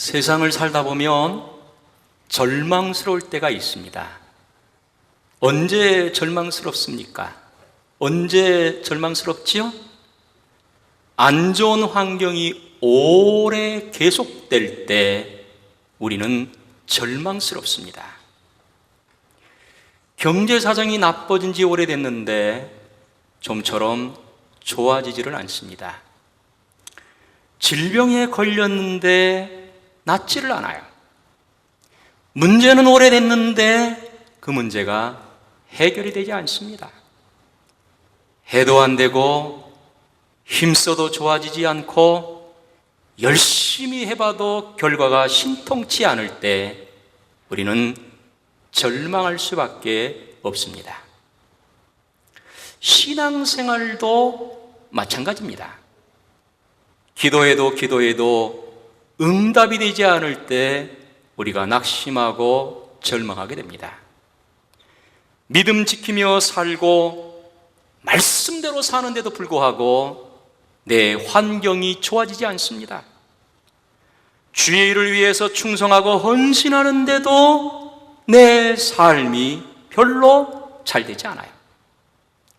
세상을 살다 보면 절망스러울 때가 있습니다. 언제 절망스럽습니까? 언제 절망스럽지요? 안 좋은 환경이 오래 계속될 때 우리는 절망스럽습니다. 경제 사정이 나빠진 지 오래됐는데 좀처럼 좋아지지를 않습니다. 질병에 걸렸는데 낫지를 않아요. 문제는 오래됐는데 그 문제가 해결이 되지 않습니다. 해도 안 되고 힘써도 좋아지지 않고 열심히 해봐도 결과가 신통치 않을 때 우리는 절망할 수밖에 없습니다. 신앙생활도 마찬가지입니다. 기도해도 응답이 되지 않을 때 우리가 낙심하고 절망하게 됩니다. 믿음 지키며 살고 말씀대로 사는데도 불구하고 내 환경이 좋아지지 않습니다. 주의 일을 위해서 충성하고 헌신하는데도 내 삶이 별로 잘 되지 않아요.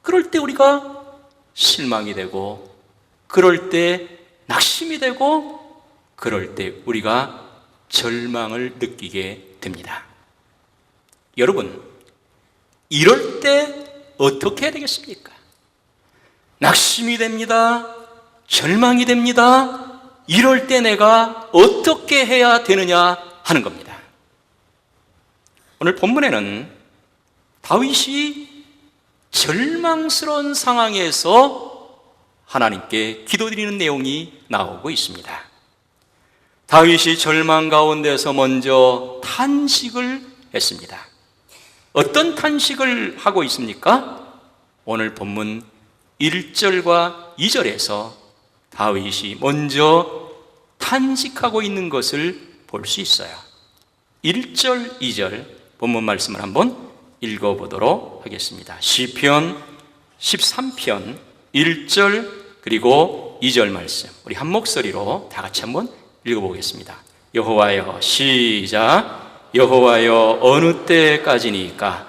그럴 때 우리가 실망이 되고, 그럴 때 낙심이 되고, 그럴 때 우리가 절망을 느끼게 됩니다. 여러분, 이럴 때 어떻게 해야 되겠습니까? 낙심이 됩니다. 절망이 됩니다. 이럴 때 내가 어떻게 해야 되느냐 하는 겁니다. 오늘 본문에는 다윗이 절망스러운 상황에서 하나님께 기도드리는 내용이 나오고 있습니다. 다윗이 절망 가운데서 먼저 탄식을 했습니다. 어떤 탄식을 하고 있습니까? 오늘 본문 1절과 2절에서 다윗이 먼저 탄식하고 있는 것을 볼 수 있어요. 1절, 2절 본문 말씀을 한번 읽어보도록 하겠습니다. 시편 13편 1절 그리고 2절 말씀, 우리 한 목소리로 다 같이 한번 읽어보겠습니다. 여호와여, 시작. 여호와여, 어느 때까지니까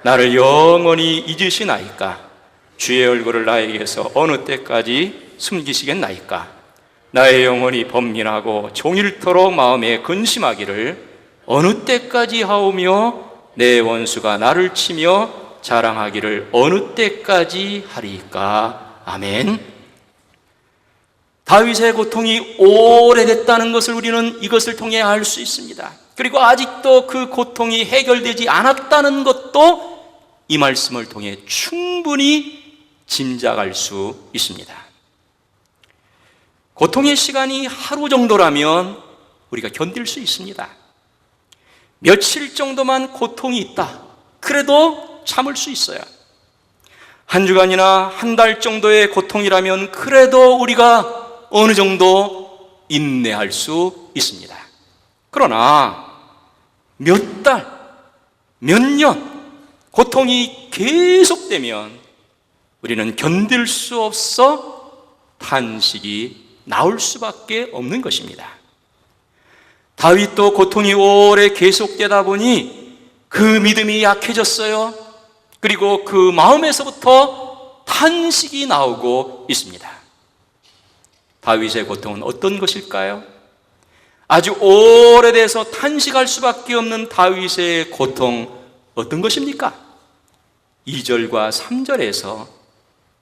나를 영원히 잊으시나이까? 주의 얼굴을 나에게서 어느 때까지 숨기시겠나이까? 나의 영혼이 번민하고 종일토록 마음에 근심하기를 어느 때까지 하오며 내 원수가 나를 치며 자랑하기를 어느 때까지 하리까? 아멘. 다윗의 고통이 오래됐다는 것을 우리는 이것을 통해 알 수 있습니다. 그리고 아직도 그 고통이 해결되지 않았다는 것도 이 말씀을 통해 충분히 짐작할 수 있습니다. 고통의 시간이 하루 정도라면 우리가 견딜 수 있습니다. 며칠 정도만 고통이 있다, 그래도 참을 수 있어요. 한 주간이나 한 달 정도의 고통이라면 그래도 우리가 어느 정도 인내할 수 있습니다. 그러나 몇 달, 몇 년 고통이 계속되면 우리는 견딜 수 없어 탄식이 나올 수밖에 없는 것입니다. 다윗도 고통이 오래 계속되다 보니 그 믿음이 약해졌어요. 그리고 그 마음에서부터 탄식이 나오고 있습니다. 다윗의 고통은 어떤 것일까요? 아주 오래돼서 탄식할 수밖에 없는 다윗의 고통, 어떤 것입니까? 2절과 3절에서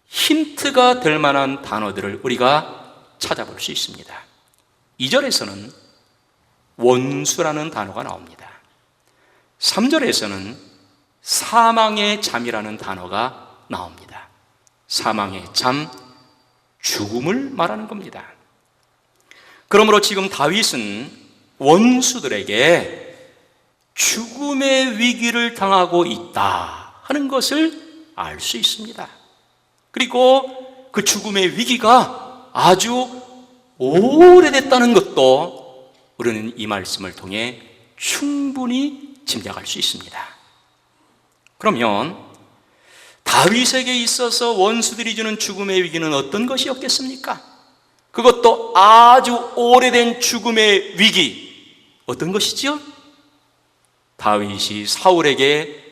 힌트가 될 만한 단어들을 우리가 찾아볼 수 있습니다. 2절에서는 원수라는 단어가 나옵니다. 3절에서는 사망의 잠이라는 단어가 나옵니다. 사망의 잠, 죽음을 말하는 겁니다. 그러므로 지금 다윗은 원수들에게 죽음의 위기를 당하고 있다 하는 것을 알 수 있습니다. 그리고 그 죽음의 위기가 아주 오래됐다는 것도 우리는 이 말씀을 통해 충분히 짐작할 수 있습니다. 그러면 다윗에게 있어서 원수들이 주는 죽음의 위기는 어떤 것이었겠습니까? 그것도 아주 오래된 죽음의 위기, 어떤 것이지요? 다윗이 사울에게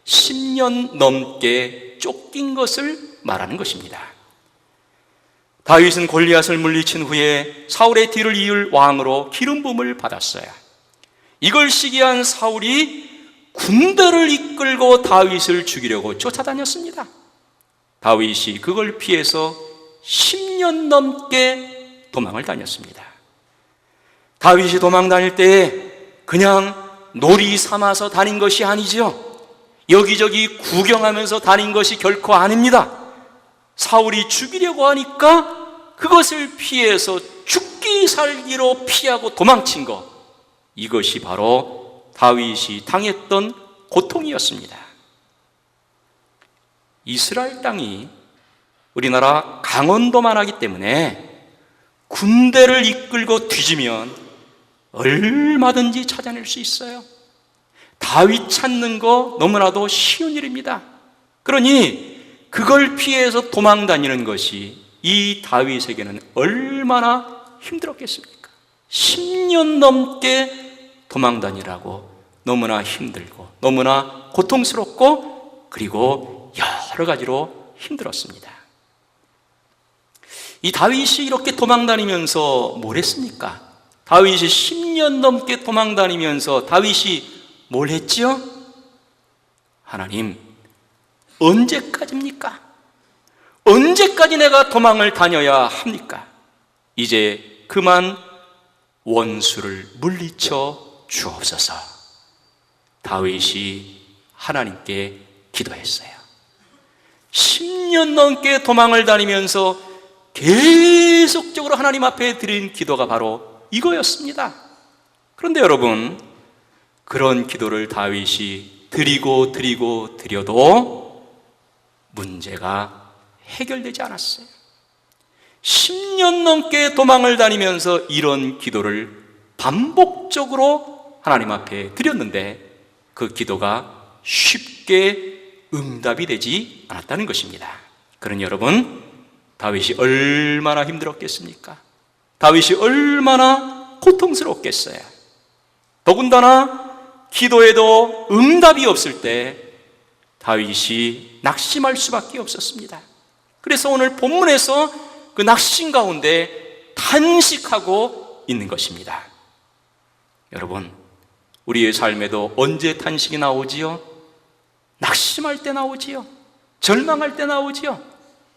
10년 넘게 쫓긴 것을 말하는 것입니다. 다윗은 골리앗을 물리친 후에 사울의 뒤를 이을 왕으로 기름 부음을 받았어요. 이걸 시기한 사울이 군대를 이끌고 다윗을 죽이려고 쫓아다녔습니다. 다윗이 그걸 피해서 10년 넘게 도망을 다녔습니다. 다윗이 도망 다닐 때 그냥 놀이 삼아서 다닌 것이 아니죠. 여기저기 구경하면서 다닌 것이 결코 아닙니다. 사울이 죽이려고 하니까 그것을 피해서 죽기 살기로 피하고 도망친 것, 이것이 바로 다윗이 당했던 고통이었습니다. 이스라엘 땅이 우리나라 강원도만 하기 때문에 군대를 이끌고 뒤지면 얼마든지 찾아낼 수 있어요. 다윗 찾는 거 너무나도 쉬운 일입니다. 그러니 그걸 피해서 도망 다니는 것이 이 다윗에게는 얼마나 힘들었겠습니까? 10년 넘게 도망 다니라고 너무나 힘들고 너무나 고통스럽고 그리고 여러 가지로 힘들었습니다. 이 다윗이 이렇게 도망 다니면서 뭘 했습니까? 다윗이 10년 넘게 도망 다니면서 다윗이 뭘 했지요? 하나님, 언제까지입니까? 언제까지 내가 도망을 다녀야 합니까? 이제 그만 원수를 물리쳐 주옵소서. 다윗이 하나님께 기도했어요. 10년 넘게 도망을 다니면서 계속적으로 하나님 앞에 드린 기도가 바로 이거였습니다. 그런데 여러분, 그런 기도를 다윗이 드려도 문제가 해결되지 않았어요. 10년 넘게 도망을 다니면서 이런 기도를 반복적으로 하나님 앞에 드렸는데 그 기도가 쉽게 응답이 되지 않았다는 것입니다. 그러니 여러분, 다윗이 얼마나 힘들었겠습니까? 다윗이 얼마나 고통스럽겠어요. 더군다나 기도에도 응답이 없을 때 다윗이 낙심할 수밖에 없었습니다. 그래서 오늘 본문에서 그 낙심 가운데 탄식하고 있는 것입니다. 여러분, 우리의 삶에도 언제 탄식이 나오지요? 낙심할 때 나오지요. 절망할 때 나오지요.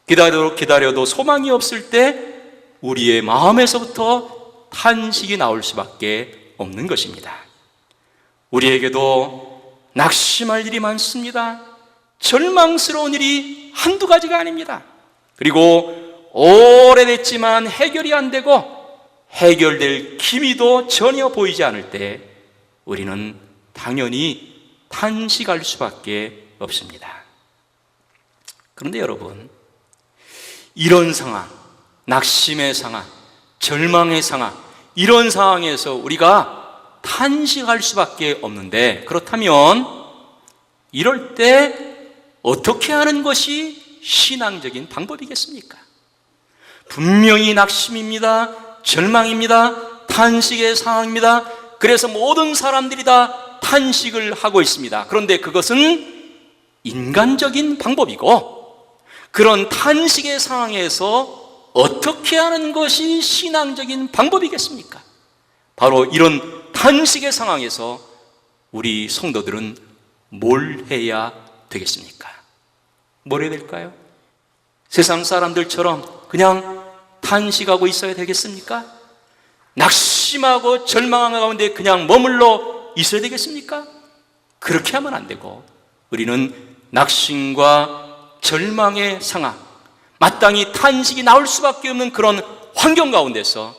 기다려도 소망이 없을 때 우리의 마음에서부터 탄식이 나올 수밖에 없는 것입니다. 우리에게도 낙심할 일이 많습니다. 절망스러운 일이 한두 가지가 아닙니다. 그리고 오래됐지만 해결이 안 되고 해결될 기미도 전혀 보이지 않을 때 우리는 당연히 탄식할 수밖에 없습니다. 그런데 여러분, 이런 상황, 낙심의 상황, 절망의 상황, 이런 상황에서 우리가 탄식할 수밖에 없는데, 그렇다면 이럴 때 어떻게 하는 것이 신앙적인 방법이겠습니까? 분명히 낙심입니다. 절망입니다. 탄식의 상황입니다. 그래서 모든 사람들이 다 탄식을 하고 있습니다. 그런데 그것은 인간적인 방법이고, 그런 탄식의 상황에서 어떻게 하는 것이 신앙적인 방법이겠습니까? 바로 이런 탄식의 상황에서 우리 성도들은 뭘 해야 되겠습니까? 뭘 해야 될까요? 세상 사람들처럼 그냥 탄식하고 있어야 되겠습니까? 낙심하고 절망하는 가운데 그냥 머물러 있어야 되겠습니까? 그렇게 하면 안 되고, 우리는 낙심과 절망의 상황, 마땅히 탄식이 나올 수밖에 없는 그런 환경 가운데서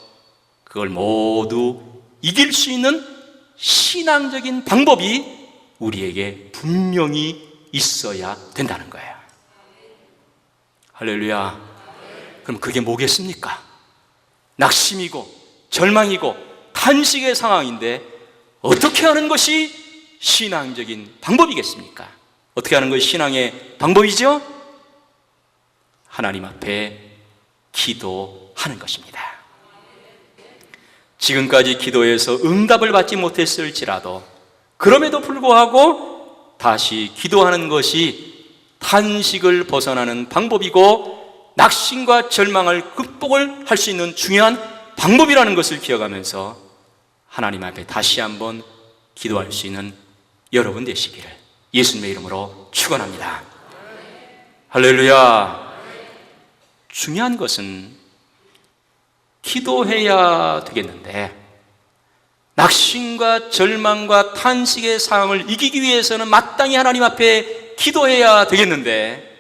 그걸 모두 이길 수 있는 신앙적인 방법이 우리에게 분명히 있어야 된다는 거예요. 할렐루야. 그럼 그게 뭐겠습니까? 낙심이고 절망이고 탄식의 상황인데 어떻게 하는 것이 신앙적인 방법이겠습니까? 어떻게 하는 것이 신앙의 방법이죠? 하나님 앞에 기도하는 것입니다. 지금까지 기도해서 응답을 받지 못했을지라도 그럼에도 불구하고 다시 기도하는 것이 탄식을 벗어나는 방법이고 낙심과 절망을 극복을 할 수 있는 중요한 방법이라는 것을 기억하면서 하나님 앞에 다시 한번 기도할 수 있는 여러분 되시기를 예수님의 이름으로 축원합니다. 할렐루야. 중요한 것은 기도해야 되겠는데 낙심과 절망과 탄식의 상황을 이기기 위해서는 마땅히 하나님 앞에 기도해야 되겠는데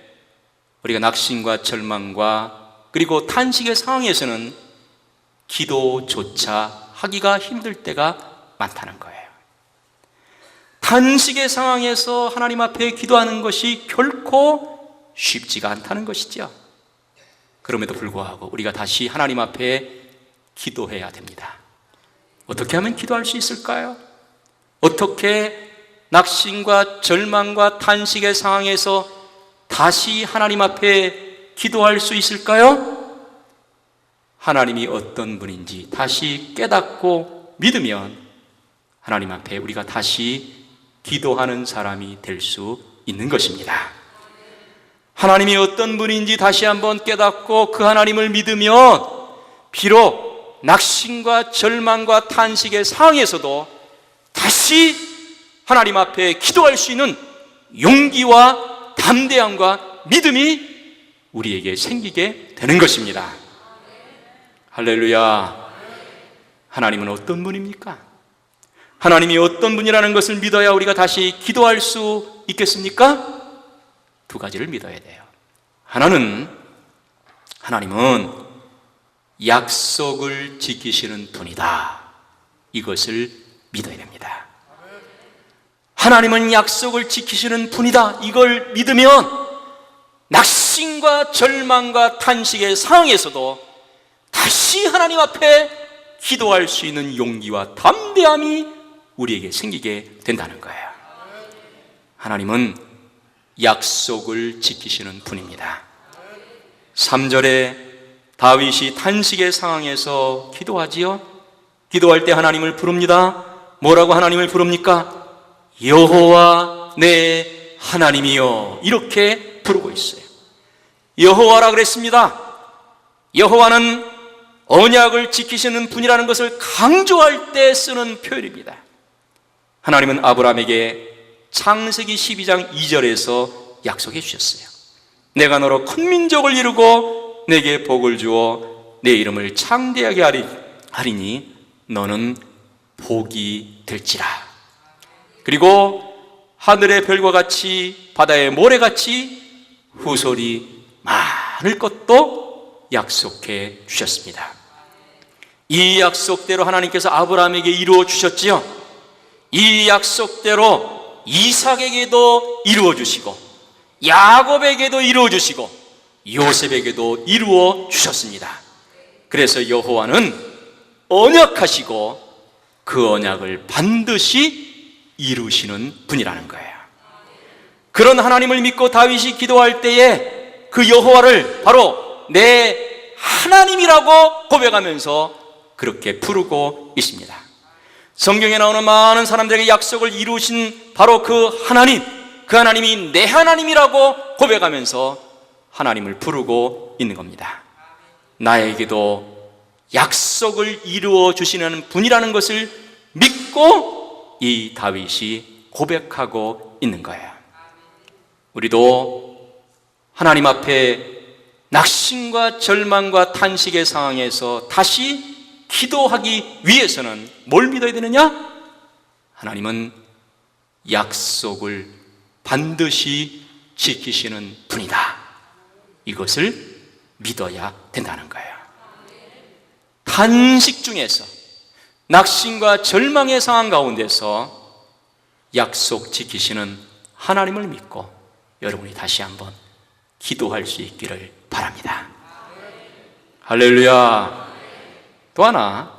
우리가 낙심과 절망과 그리고 탄식의 상황에서는 기도조차 하기가 힘들 때가 많다는 거예요. 탄식의 상황에서 하나님 앞에 기도하는 것이 결코 쉽지가 않다는 것이죠. 그럼에도 불구하고 우리가 다시 하나님 앞에 기도해야 됩니다. 어떻게 하면 기도할 수 있을까요? 어떻게 낙심과 절망과 탄식의 상황에서 다시 하나님 앞에 기도할 수 있을까요? 하나님이 어떤 분인지 다시 깨닫고 믿으면 하나님 앞에 우리가 다시 기도하는 사람이 될 수 있는 것입니다. 하나님이 어떤 분인지 다시 한번 깨닫고 그 하나님을 믿으면 비록 낙심과 절망과 탄식의 상황에서도 다시 하나님 앞에 기도할 수 있는 용기와 담대함과 믿음이 우리에게 생기게 되는 것입니다. 할렐루야. 하나님은 어떤 분입니까? 하나님이 어떤 분이라는 것을 믿어야 우리가 다시 기도할 수 있겠습니까? 두 가지를 믿어야 돼요. 하나님은 약속을 지키시는 분이다. 이것을 믿어야 됩니다. 하나님은 약속을 지키시는 분이다. 이걸 믿으면 낙심과 절망과 탄식의 상황에서도 다시 하나님 앞에 기도할 수 있는 용기와 담대함이 우리에게 생기게 된다는 거예요. 하나님은 약속을 지키시는 분입니다. 3절에 다윗이 탄식의 상황에서 기도하지요. 기도할 때 하나님을 부릅니다. 뭐라고 하나님을 부릅니까? 여호와 내 하나님이여, 이렇게 부르고 있어요. 여호와라 그랬습니다. 여호와는 언약을 지키시는 분이라는 것을 강조할 때 쓰는 표현입니다. 하나님은 아브라함에게 창세기 12장 2절에서 약속해 주셨어요. 내가 너로 큰 민족을 이루고 내게 복을 주어 내 이름을 창대하게 하리니 너는 복이 될지라. 그리고 하늘의 별과 같이 바다의 모래같이 후손이 많을 것도 약속해 주셨습니다. 이 약속대로 하나님께서 아브라함에게 이루어 주셨지요. 이 약속대로 이삭에게도 이루어 주시고 야곱에게도 이루어 주시고 요셉에게도 이루어 주셨습니다. 그래서 여호와는 언약하시고 그 언약을 반드시 이루시는 분이라는 거예요. 그런 하나님을 믿고 다윗이 기도할 때에 그 여호와를 바로 내 하나님이라고 고백하면서 그렇게 부르고 있습니다. 성경에 나오는 많은 사람들에게 약속을 이루신 바로 그 하나님이 내 하나님이라고 고백하면서 하나님을 부르고 있는 겁니다. 나에게도 약속을 이루어 주시는 분이라는 것을 믿고 이 다윗이 고백하고 있는 거예요. 우리도 하나님 앞에 낙심과 절망과 탄식의 상황에서 다시 기도하기 위해서는 뭘 믿어야 되느냐? 하나님은 약속을 반드시 지키시는 분이다. 이것을 믿어야 된다는 거예요. 탄식 중에서 낙심과 절망의 상황 가운데서 약속 지키시는 하나님을 믿고 여러분이 다시 한번 기도할 수 있기를 바랍니다. 할렐루야. 또 하나,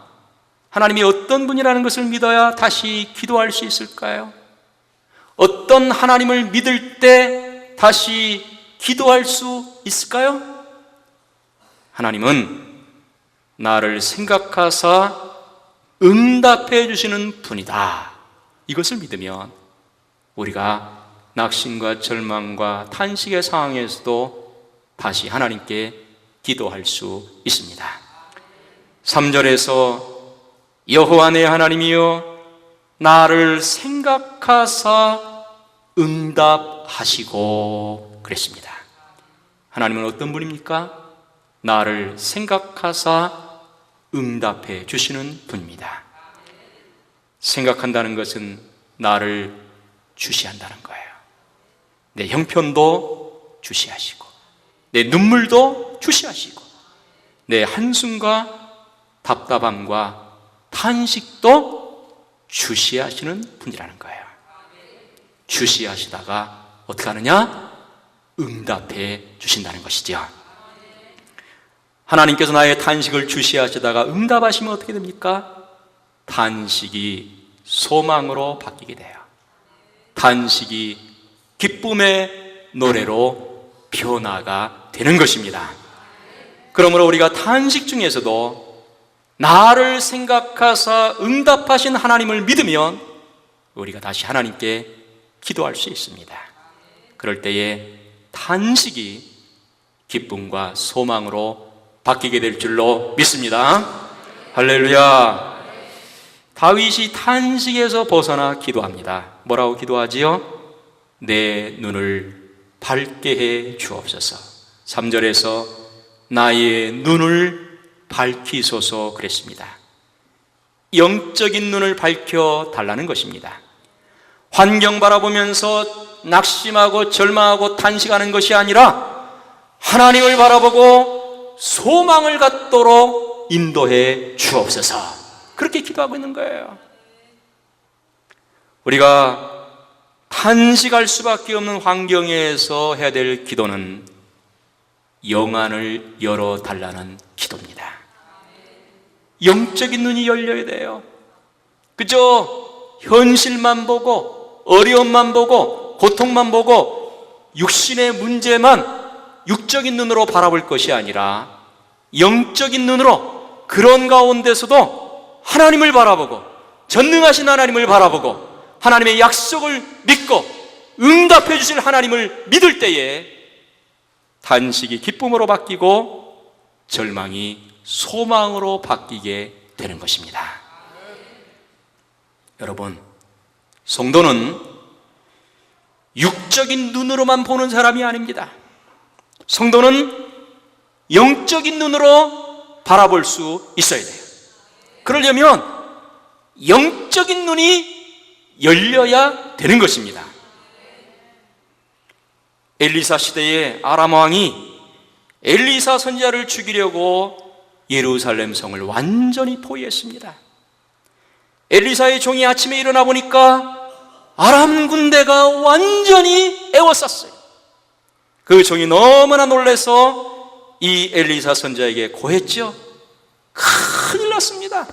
하나님이 어떤 분이라는 것을 믿어야 다시 기도할 수 있을까요? 어떤 하나님을 믿을 때 다시 기도할 수 있을까요? 하나님은 나를 생각하사 응답해 주시는 분이다. 이것을 믿으면 우리가 낙심과 절망과 탄식의 상황에서도 다시 하나님께 기도할 수 있습니다. 3절에서 여호와 내 하나님이여 나를 생각하사 응답하시고 그랬습니다. 하나님은 어떤 분입니까? 나를 생각하사 응답해 주시는 분입니다. 생각한다는 것은 나를 주시한다는 거예요. 내 형편도 주시하시고 내 눈물도 주시하시고 내 한숨과 답답함과 탄식도 주시하시는 분이라는 거예요. 주시하시다가 어떻게 하느냐? 응답해 주신다는 것이죠. 하나님께서 나의 탄식을 주시하시다가 응답하시면 어떻게 됩니까? 탄식이 소망으로 바뀌게 돼요. 탄식이 기쁨의 노래로 변화가 되는 것입니다. 그러므로 우리가 탄식 중에서도 나를 생각하사 응답하신 하나님을 믿으면 우리가 다시 하나님께 기도할 수 있습니다. 그럴 때에 탄식이 기쁨과 소망으로 바뀌게 될 줄로 믿습니다. 할렐루야. 다윗이 탄식에서 벗어나 기도합니다. 뭐라고 기도하지요? 내 눈을 밝게 해 주옵소서. 3절에서 나의 눈을 밝히소서 그랬습니다. 영적인 눈을 밝혀 달라는 것입니다. 환경 바라보면서 낙심하고 절망하고 탄식하는 것이 아니라 하나님을 바라보고 소망을 갖도록 인도해 주옵소서. 그렇게 기도하고 있는 거예요. 우리가 탄식할 수밖에 없는 환경에서 해야 될 기도는 영안을 열어달라는 기도입니다. 영적인 눈이 열려야 돼요. 그저 현실만 보고 어려움만 보고 고통만 보고 육신의 문제만 육적인 눈으로 바라볼 것이 아니라 영적인 눈으로 그런 가운데서도 하나님을 바라보고 전능하신 하나님을 바라보고 하나님의 약속을 믿고 응답해 주실 하나님을 믿을 때에 탄식이 기쁨으로 바뀌고 절망이 소망으로 바뀌게 되는 것입니다. 여러분, 성도는 육적인 눈으로만 보는 사람이 아닙니다. 성도는 영적인 눈으로 바라볼 수 있어야 돼요. 그러려면 영적인 눈이 열려야 되는 것입니다. 엘리사 시대에 아람 왕이 엘리사 선지자를 죽이려고 예루살렘 성을 완전히 포위했습니다. 엘리사의 종이 아침에 일어나 보니까 아람 군대가 완전히 에워쌌어요. 그 종이 너무나 놀라서 이 엘리사 선지자에게 고했죠. 큰일 났습니다.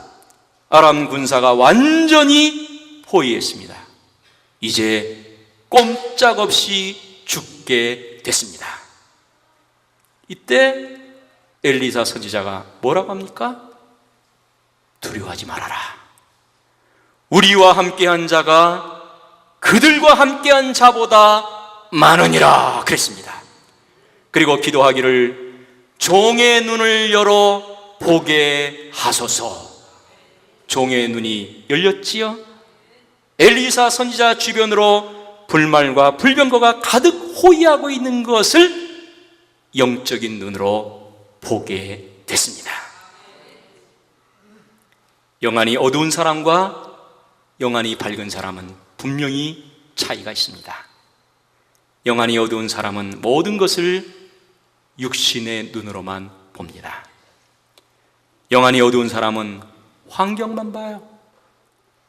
아람 군사가 완전히 포위했습니다. 이제 꼼짝없이 죽게 됐습니다. 이때 엘리사 선지자가 뭐라고 합니까? 두려워하지 말아라. 우리와 함께한 자가 그들과 함께한 자보다 많으니라 그랬습니다. 그리고 기도하기를 종의 눈을 열어 보게 하소서. 종의 눈이 열렸지요. 엘리사 선지자 주변으로 불말과 불병거가 가득 호위하고 있는 것을 영적인 눈으로 보게 됐습니다. 영안이 어두운 사람과 영안이 밝은 사람은 분명히 차이가 있습니다. 영안이 어두운 사람은 모든 것을 육신의 눈으로만 봅니다. 영안이 어두운 사람은 환경만 봐요.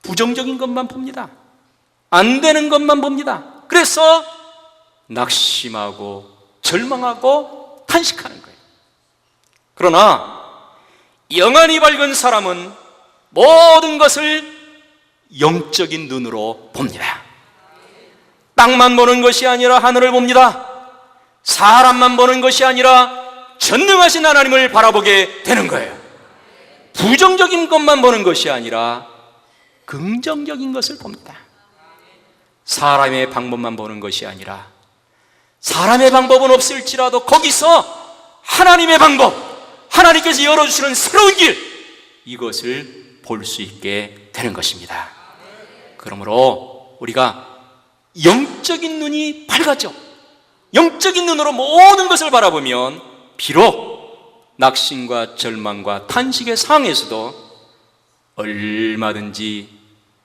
부정적인 것만 봅니다. 안 되는 것만 봅니다. 그래서 낙심하고 절망하고 탄식하는 거예요. 그러나 영안이 밝은 사람은 모든 것을 영적인 눈으로 봅니다. 땅만 보는 것이 아니라 하늘을 봅니다. 사람만 보는 것이 아니라 전능하신 하나님을 바라보게 되는 거예요. 부정적인 것만 보는 것이 아니라 긍정적인 것을 봅니다. 사람의 방법만 보는 것이 아니라 사람의 방법은 없을지라도 거기서 하나님의 방법, 하나님께서 열어주시는 새로운 길, 이것을 볼 수 있게 되는 것입니다. 그러므로 우리가 영적인 눈이 밝아져 영적인 눈으로 모든 것을 바라보면 비록 낙심과 절망과 탄식의 상황에서도 얼마든지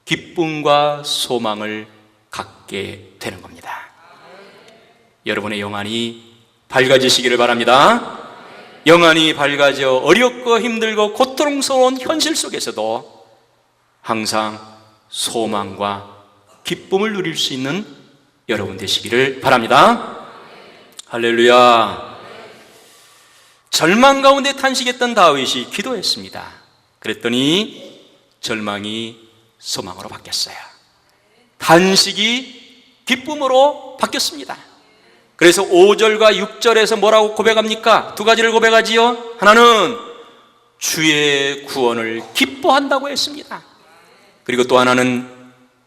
기쁨과 소망을 갖게 되는 겁니다. 여러분의 영안이 밝아지시기를 바랍니다. 영안이 밝아져 어렵고 힘들고 고통스러운 현실 속에서도 항상 소망과 기쁨을 누릴 수 있는 여러분 되시기를 바랍니다. 할렐루야. 절망 가운데 탄식했던 다윗이 기도했습니다. 그랬더니 절망이 소망으로 바뀌었어요. 탄식이 기쁨으로 바뀌었습니다. 그래서 5절과 6절에서 뭐라고 고백합니까? 두 가지를 고백하지요. 하나는 주의 구원을 기뻐한다고 했습니다. 그리고 또 하나는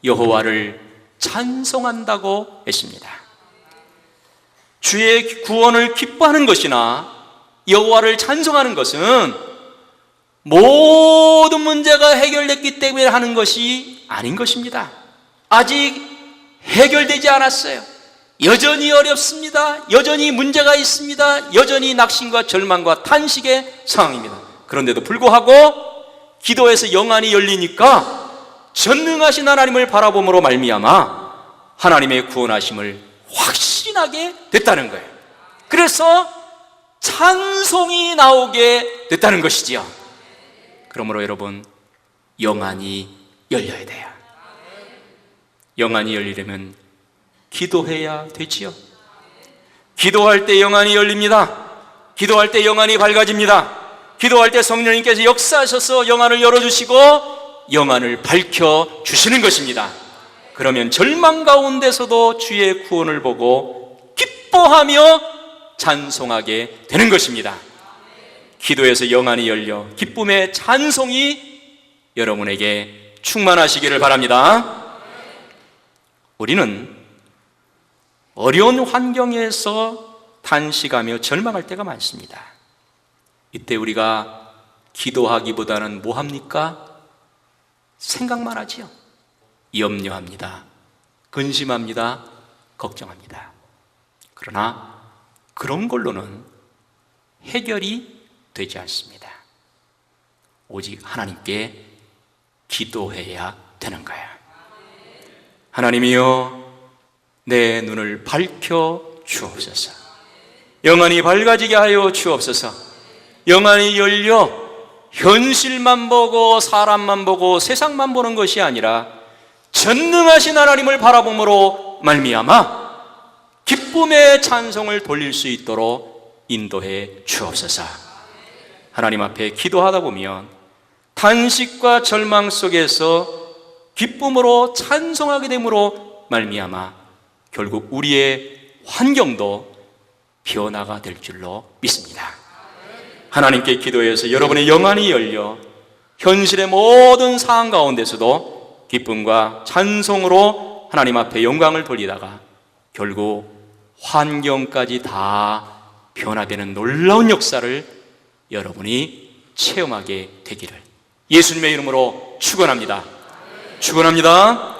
여호와를 찬송한다고 했습니다. 주의 구원을 기뻐하는 것이나 여호와를 찬송하는 것은 모든 문제가 해결됐기 때문에 하는 것이 아닌 것입니다. 아직 해결되지 않았어요. 여전히 어렵습니다. 여전히 문제가 있습니다. 여전히 낙심과 절망과 탄식의 상황입니다. 그런데도 불구하고 기도에서 영안이 열리니까 전능하신 하나님을 바라봄으로 말미암아 하나님의 구원하심을 확신하게 됐다는 거예요. 그래서 찬송이 나오게 됐다는 것이지요. 그러므로 여러분, 영안이 열려야 돼요. 영안이 열리려면 기도해야 되지요. 기도할 때 영안이 열립니다. 기도할 때 영안이 밝아집니다. 기도할 때 성령님께서 역사하셔서 영안을 열어주시고 영안을 밝혀주시는 것입니다. 그러면 절망 가운데서도 주의 구원을 보고 기뻐하며 찬송하게 되는 것입니다. 기도에서 영안이 열려 기쁨의 찬송이 여러분에게 충만하시기를 바랍니다. 우리는 어려운 환경에서 탄식하며 절망할 때가 많습니다. 이때 우리가 기도하기보다는 뭐 합니까? 생각만 하지요. 염려합니다. 근심합니다. 걱정합니다. 그러나 그런 걸로는 해결이 되지 않습니다. 오직 하나님께 기도해야 되는 거야. 하나님이여, 내 눈을 밝혀 주옵소서. 영안이 밝아지게 하여 주옵소서. 영안이 열려 현실만 보고 사람만 보고 세상만 보는 것이 아니라 전능하신 하나님을 바라봄으로 말미암아 기쁨의 찬송을 돌릴 수 있도록 인도해 주옵소서. 하나님 앞에 기도하다 보면 탄식과 절망 속에서 기쁨으로 찬송하게 됨으로 말미암아 결국 우리의 환경도 변화가 될 줄로 믿습니다. 하나님께 기도해서 여러분의 영안이 열려 현실의 모든 상황 가운데서도 기쁨과 찬송으로 하나님 앞에 영광을 돌리다가 결국 환경까지 다 변화되는 놀라운 역사를 여러분이 체험하게 되기를 예수님의 이름으로 축원합니다. 축원합니다.